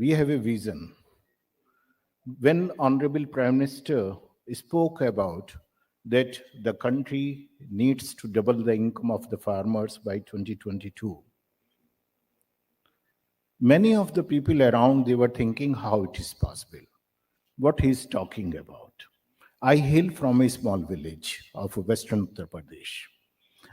We have a vision. When Honorable Prime Minister spoke about that the country needs to double the income of the farmers by 2022, many of the people around, they were thinking how it is possible, what he is talking about. I hail from a small village of Western Uttar Pradesh.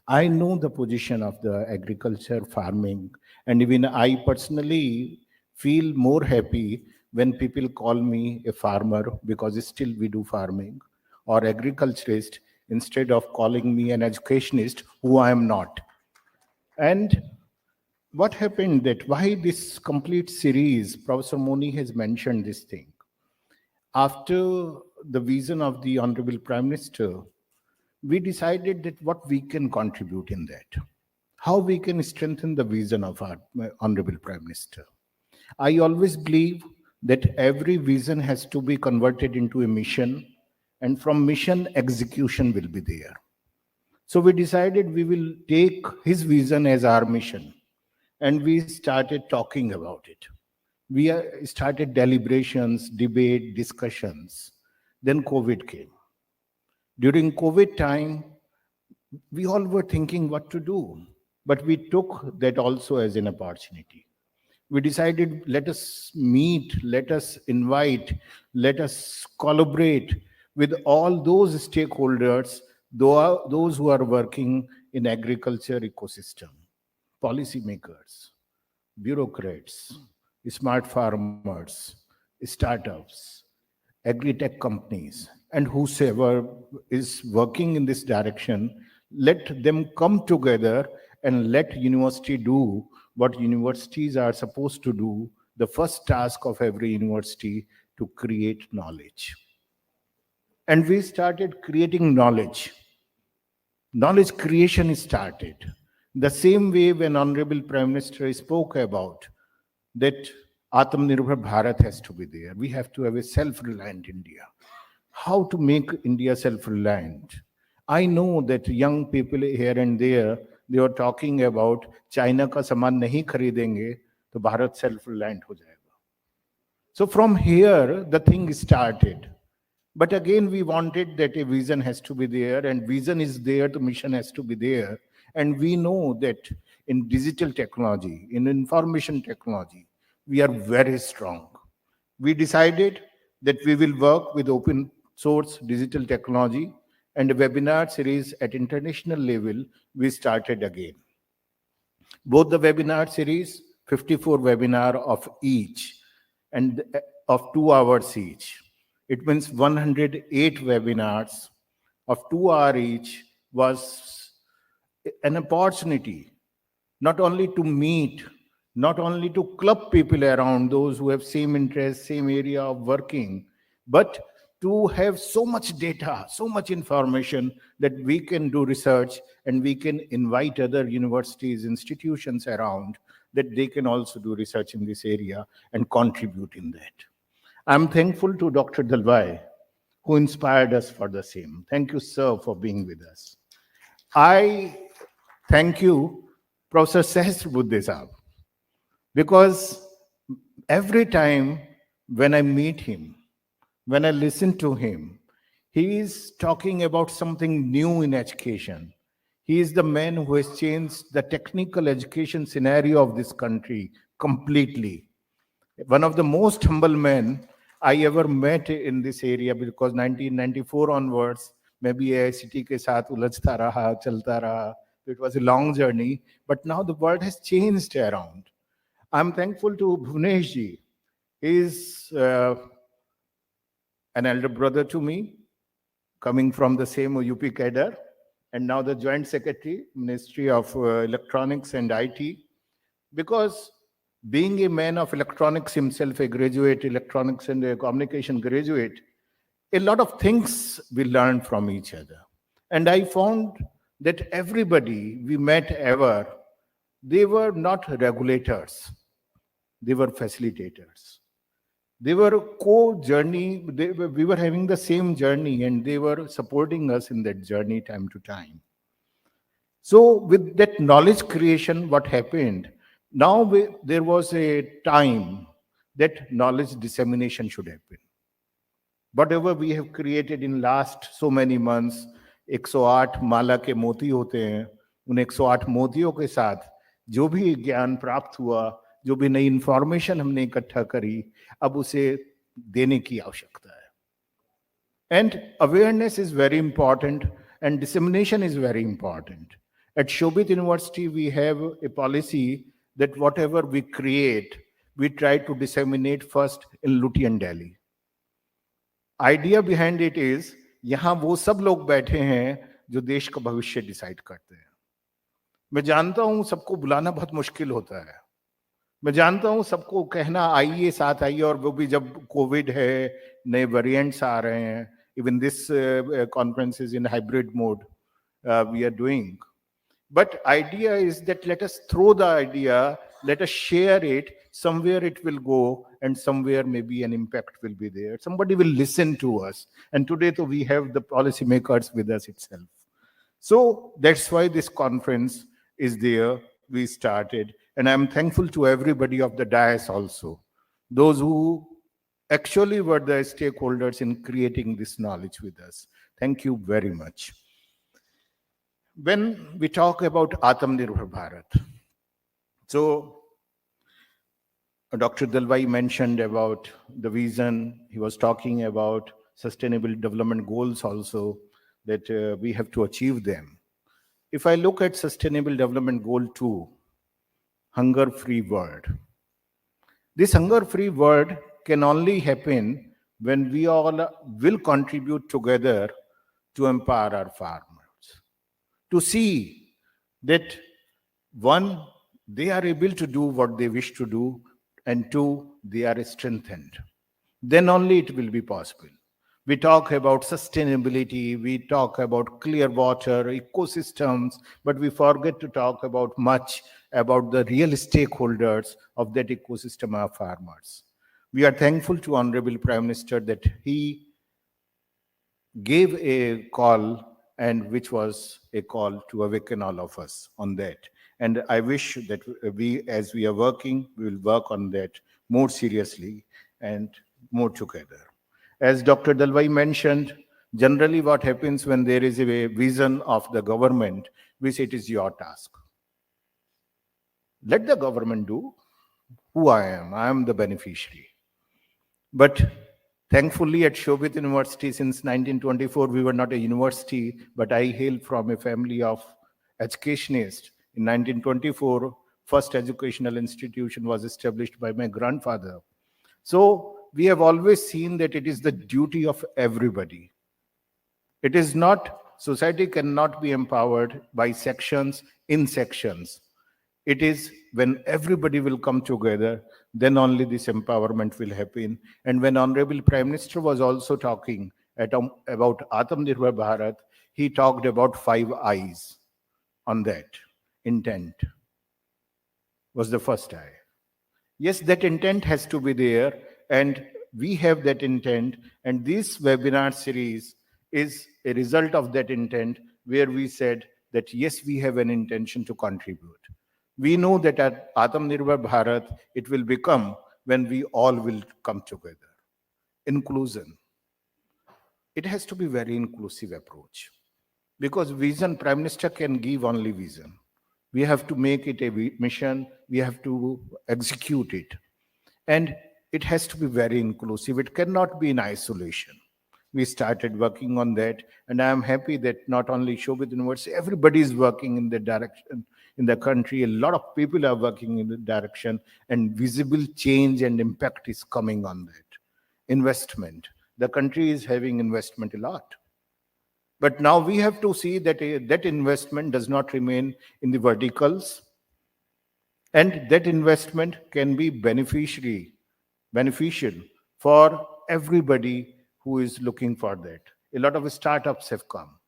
I know the position of the agriculture, farming, and even I personally feel more happy when people call me a farmer because still we do farming, or agriculturist instead of calling me an educationist who I am not. And what happened that why this complete series, Professor Moni has mentioned this thing. After the vision of the Honorable Prime Minister, we decided that what we can contribute in that, how we can strengthen the vision of our Honorable Prime Minister. I always believe that every vision has to be converted into a mission, and from mission, execution will be there. So we decided we will take his vision as our mission, and we started talking about it. We started deliberations, debate, discussions. Then COVID came. During COVID time, we all were thinking what to do, but we took that also as an opportunity. We decided, let us meet, let us invite, let us collaborate with all those stakeholders, those who are working in agriculture ecosystem, policymakers, bureaucrats, smart farmers, startups, agri-tech companies, and whosoever is working in this direction, let them come together and let university do what universities are supposed to do, the first task of every university, to create knowledge. And we started creating knowledge. Knowledge creation started. The same way when Honorable Prime Minister spoke about that Atmanirbhar Bharat has to be there. We have to have a self-reliant India. How to make India self-reliant? I know that young people here and there, they are talking about China का सामान नहीं खरीदेंगे तो Bharat self-reliant हो जाएगा. So from here the thing started. But again we wanted that a vision has to be there, and vision is there, the mission has to be there. And we know that in digital technology, in information technology, we are very strong. We decided that we will work with open source digital technology, and a webinar series at international level we started again. Both the webinar series, 54 webinar of each, and of 2 hours each. It means 108 webinars of 2 hours each was an opportunity not only to meet, not only to club people around, those who have same interest, same area of working, but to have so much data, so much information that we can do research and we can invite other universities, institutions around that they can also do research in this area and contribute in that. I'm thankful to Dr. Dalwai, who inspired us for the same. Thank you, sir, for being with us. I thank you, Professor Sahasrabuddhe Saab, because every time when I meet him, when I listen to him, he is talking about something new in education. He is the man who has changed the technical education scenario of this country completely. One of the most humble men I ever met in this area, because 1994 onwards, maybe AICT ke saath ulajhta raha, chalta raha. It was a long journey, but now the world has changed around. I'm thankful to Bhuvnesh ji. He is an elder brother to me, coming from the same UP cadre, and now the Joint Secretary, Ministry of Electronics and IT, because being a man of electronics himself, a graduate, electronics and a communication graduate, a lot of things we learned from each other. And I found that everybody we met ever, they were not regulators, they were facilitators. They were co-journey, we were having the same journey, and they were supporting us in that journey time to time. So with that knowledge creation, what happened, now there was a time that knowledge dissemination should happen. Whatever we have created in last so many months, 108 माला के मोती होते हैं, उन 108 मोतियों के साथ जो भी ज्ञान प्राप्त हुआ, जो भी नई इंफॉर्मेशन हमने इकट्ठा करी, अब उसे देने की आवश्यकता है. And awareness is very important and dissemination is very important. At Shobit University, we have a policy that whatever we create, we try to disseminate first in Luty Delhi. Idea behind it is, यहां वो सब लोग बैठे हैं जो देश का भविष्य डिसाइड करते हैं. मैं जानता हूं सबको बुलाना बहुत मुश्किल होता है. मैं जानता हूं सबको कहना आइए, साथ आइए, और वो भी जब कोविड है, नए वेरिएंट्स आ रहे हैं. Even this conference is in hybrid mode we are doing. But idea is that let us throw the idea, let us share it, somewhere it will go and somewhere maybe an impact will be there. Somebody will listen to us. And today we have the policymakers with us itself. So that's why this conference is there. We started. And I'm thankful to everybody of the dais also. Those who actually were the stakeholders in creating this knowledge with us. Thank you very much. When we talk about Atmanirbhar Bharat, so Dr. Dalwai mentioned about the vision. He was talking about sustainable development goals also, that we have to achieve them. If I look at sustainable development goal 2, hunger-free world. This hunger-free world can only happen when we all will contribute together to empower our farmers. To see that, one, they are able to do what they wish to do, and two, they are strengthened. Then only it will be possible. We talk about sustainability, we talk about clear water, ecosystems, but we forget to talk about much about the real stakeholders of that ecosystem, our farmers. We are thankful to Honorable Prime Minister that he gave a call, and which was a call to awaken all of us on that. And I wish that we, as we are working, we will work on that more seriously and more together. As Dr. Dalwai mentioned, generally what happens when there is a vision of the government, we say it is your task. Let the government do. Who I am the beneficiary. But thankfully, at Shobit University, since 1924, we were not a university, but I hail from a family of educationists. In 1924, first educational institution was established by my grandfather. So we have always seen that it is the duty of everybody. It is not, society cannot be empowered by sections, in sections. It is when everybody will come together, then only this empowerment will happen. And when Honorable Prime Minister was also talking about Atmanirbhar Bharat, he talked about 5 I's on that. Intent was the first I. Yes, that intent has to be there, and we have that intent. And this webinar series is a result of that intent, where we said that yes, we have an intention to contribute. We know that at Atmanirbhar Bharat, it will become when we all will come together. Inclusion. It has to be very inclusive approach. Because vision, Prime Minister can give only vision. We have to make it a mission. We have to execute it. And it has to be very inclusive. It cannot be in isolation. We started working on that. And I am happy that not only Shobit University, everybody is working in that direction. In the country, a lot of people are working in the direction, and visible change and impact is coming on that. Investment. The country is having investment a lot. But now we have to see that that investment does not remain in the verticals, and that investment can be beneficial for everybody who is looking for that. A lot of startups have come.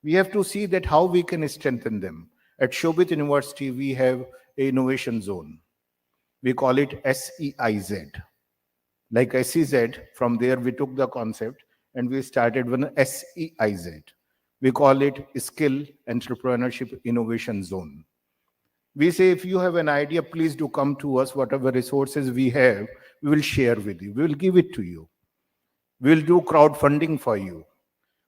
We have to see that how we can strengthen them. At Shobit University, we have an innovation zone. We call it SEIZ. Like SEZ, from there we took the concept and we started with SEIZ. We call it Skill Entrepreneurship Innovation Zone. We say if you have an idea, please do come to us. Whatever resources we have, we will share with you. We will give it to you. We will do crowdfunding for you.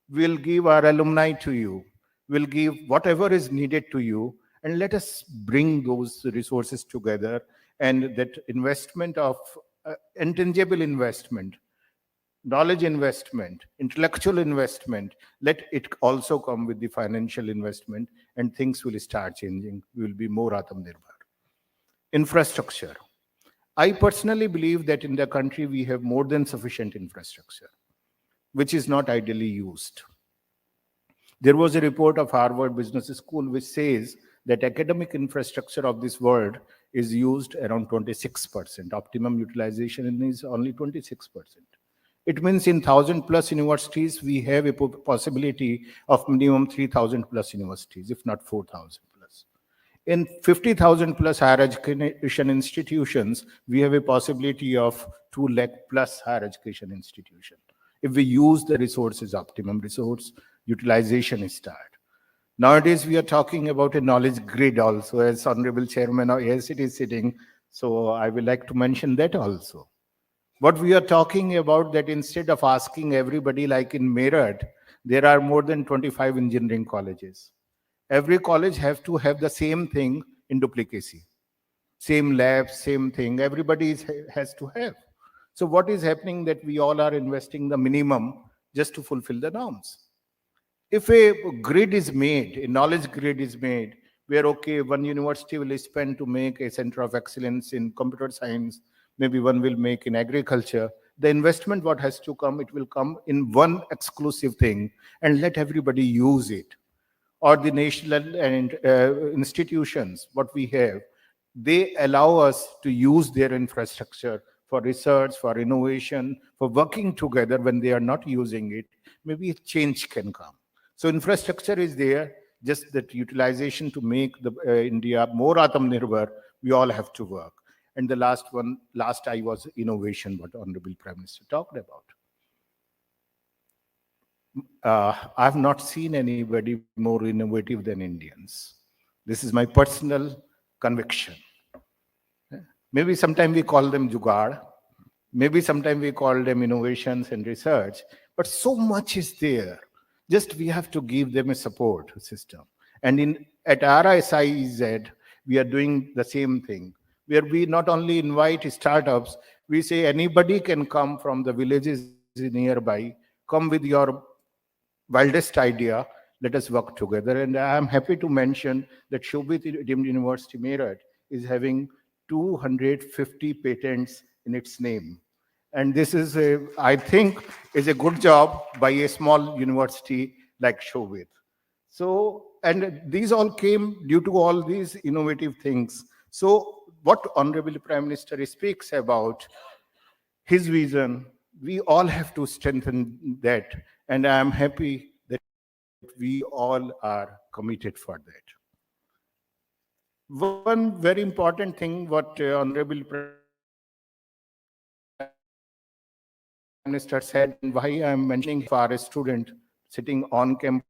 We'll give our alumni to you. We'll give whatever is needed to you. And let us bring those resources together. And that investment of intangible investment, knowledge investment, intellectual investment, let it also come with the financial investment, and things will start changing. We will be more Atmanirbhar. Infrastructure. I personally believe that in the country we have more than sufficient infrastructure, which is not ideally used. There was a report of Harvard Business School which says that academic infrastructure of this world is used around 26%. Optimum utilization is only 26%. It means in 1,000 plus universities, we have a possibility of minimum 3,000 plus universities, if not 4,000 plus. In 50,000 plus higher education institutions, we have a possibility of 2 lakh plus higher education institutions. If we use the resources, optimum resource utilization is start. Nowadays, we are talking about a knowledge grid also, as Honorable Chairman of AICT is sitting. So I would like to mention that also. What we are talking about, that instead of asking everybody like in Meerut, there are more than 25 engineering colleges. Every college has to have the same thing in duplicacy. Same lab, same thing, everybody has to have. So what is happening that we all are investing the minimum just to fulfill the norms. If a grid is made, a knowledge grid is made, where, okay, one university will spend to make a center of excellence in computer science, maybe one will make in agriculture, the investment what has to come, it will come in one exclusive thing, and let everybody use it. Or the national and institutions, what we have, they allow us to use their infrastructure for research, for innovation, for working together. When they are not using it, maybe a change can come. So infrastructure is there, just that utilization to make the India more Atmanirbhar, we all have to work. And the last I was innovation, what Honorable Prime Minister talked about. I've not seen anybody more innovative than Indians. This is my personal conviction. Maybe sometimes we call them jugaad, maybe sometimes we call them innovations and research, but so much is there. Just we have to give them a support system. And at RISIEZ, we are doing the same thing, where we not only invite startups, we say anybody can come from the villages nearby, come with your wildest idea, let us work together. And I am happy to mention that Shobhit Deemed University Meerut is having 250 patents in its name. And this is, I think, is a good job by a small university like Shobhit. So, and these all came due to all these innovative things. So what Honorable Prime Minister speaks about, his vision, we all have to strengthen that. And I am happy that we all are committed for that. One very important thing what Honorable Prime Minister said, and why I am mentioning for a student sitting on campus,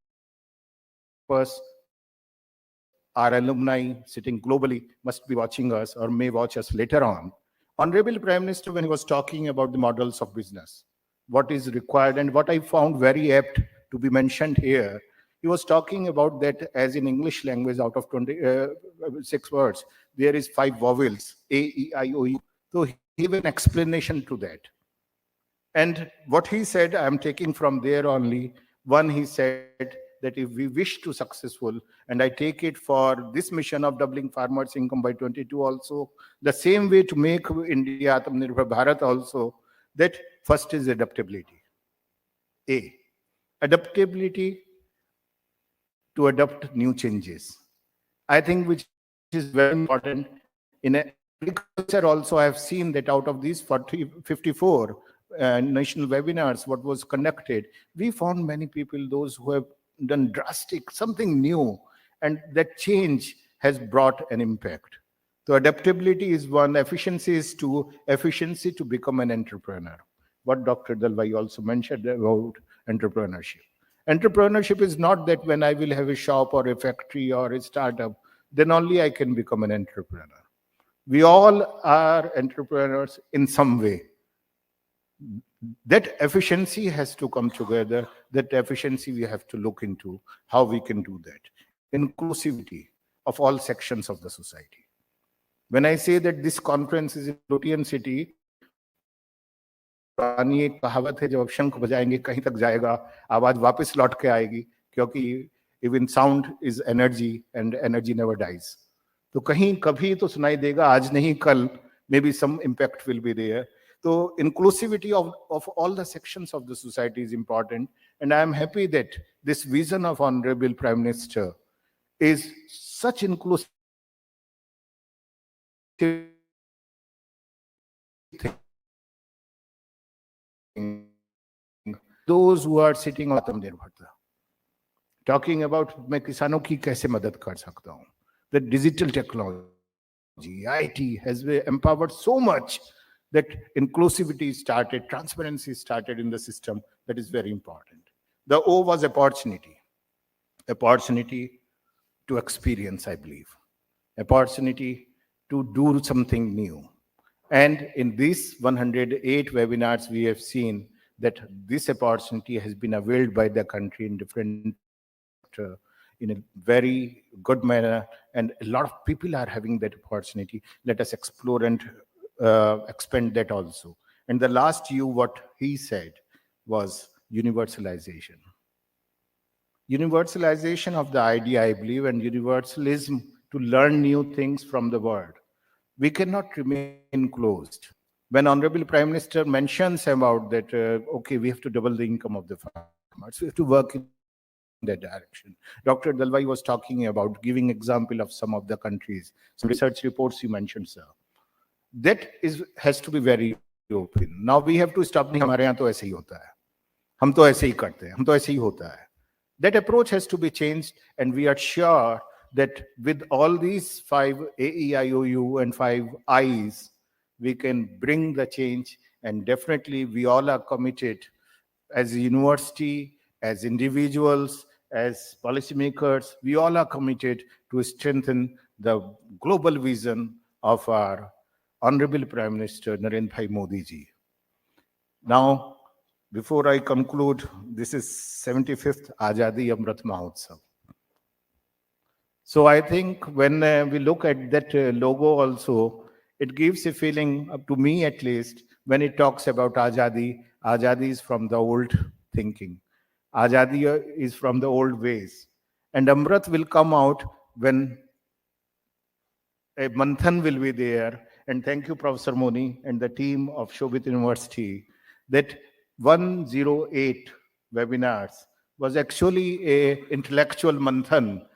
our alumni sitting globally must be watching us or may watch us later on. Honorable Prime Minister, when he was talking about the models of business, what is required, and what I found very apt to be mentioned here, he was talking about that as in English language, out of 26 words, there is 5 vowels, A, E, I, O, U. So he gave an explanation to that. And what he said, I'm taking from there only. One, he said that if we wish to successful, and I take it for this mission of doubling farmers' income by 22 also, the same way to make India Atmanirbhar Bharat also, that first is adaptability. A, adaptability to adopt new changes. I think which is very important. In agriculture also, I have seen that out of these 54 national webinars, what was conducted, we found many people, those who have done drastic, something new, and that change has brought an impact. So adaptability is one, efficiency is two, efficiency to become an entrepreneur. What Dr. Dalwai also mentioned about entrepreneurship. Entrepreneurship is not that when I will have a shop or a factory or a startup, then only I can become an entrepreneur. We all are entrepreneurs in some way. That efficiency has to come together. That efficiency we have to look into how we can do that. Inclusivity of all sections of the society. When I say that this conference is in Protean City, पुरानी एक कहावत है, जब आप शंख बजाएंगे कहीं तक जाएगा, आवाज वापस लौट के आएगी, क्योंकि even sound is energy and energy never dies. तो कहीं कभी तो सुनाई देगा, आज नहीं कल, maybe some impact will be there. So inclusivity of all the sections of the society is important, and I am happy that this vision of Honorable Prime Minister is such inclusive thing. Those who are sitting on Atmanirbharta, talking about मैं किसानों की कैसे मदद कर सकता हूँ. The digital technology, IT has empowered so much that inclusivity started, transparency started in the system. That is very important. The O was opportunity. Opportunity to experience, I believe. Opportunity to do something new. And in these 108 webinars, we have seen that this opportunity has been availed by the country in different, in a very good manner, and a lot of people are having that opportunity. Let us explore and expand that also. And the last what he said was universalization. Universalization of the idea, I believe, and universalism to learn new things from the world. We cannot remain closed. When Honorable Prime Minister mentions about that, okay, we have to double the income of the farmers, we have to work in that direction. Dr. Dalwai was talking about giving example of some of the countries, some research reports you mentioned, sir. That has to be very open. Now we have to stop. नहीं, हमारे यहाँ तो ऐसे ही होता है, हम तो ऐसे ही करते हैं, हम तो ऐसे ही होता है. That approach has to be changed, and we are sure that with all these 5 AEIOU and 5 I's, we can bring the change. And definitely we all are committed as a university, as individuals, as policymakers, we all are committed to strengthen the global vision of our Honorable Prime Minister Narendra Bhai Modi ji. Now, before I conclude, this is 75th Azadi Amrit Mahotsav. So I think when we look at that logo also, it gives a feeling, to me at least, when it talks about Azadi, Azadi is from the old thinking. Azadi is from the old ways. And Amrit will come out when a Manthan will be there. And thank you, Professor Moni and the team of Shobhit University, that 108 webinars was actually a intellectual Manthan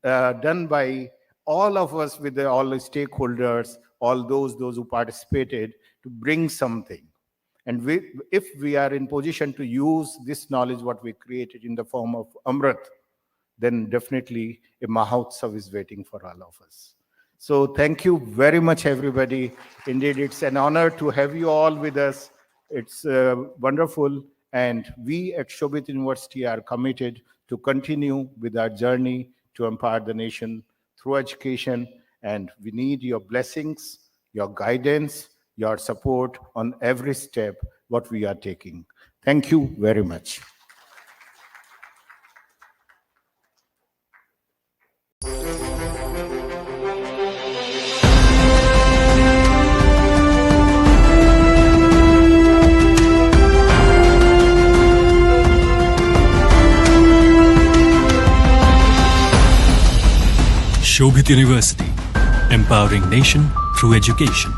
done by all of us, with all the stakeholders, all those who participated, to bring something. And if we are in position to use this knowledge, what we created in the form of Amrit, then definitely a Mahotsav is waiting for all of us. So thank you very much, everybody. Indeed, it's an honor to have you all with us. It's wonderful. And we at Shobhit University are committed to continue with our journey to empower the nation through education. And we need your blessings, your guidance, your support on every step what we are taking. Thank you very much. Shobhit University, empowering nation through education.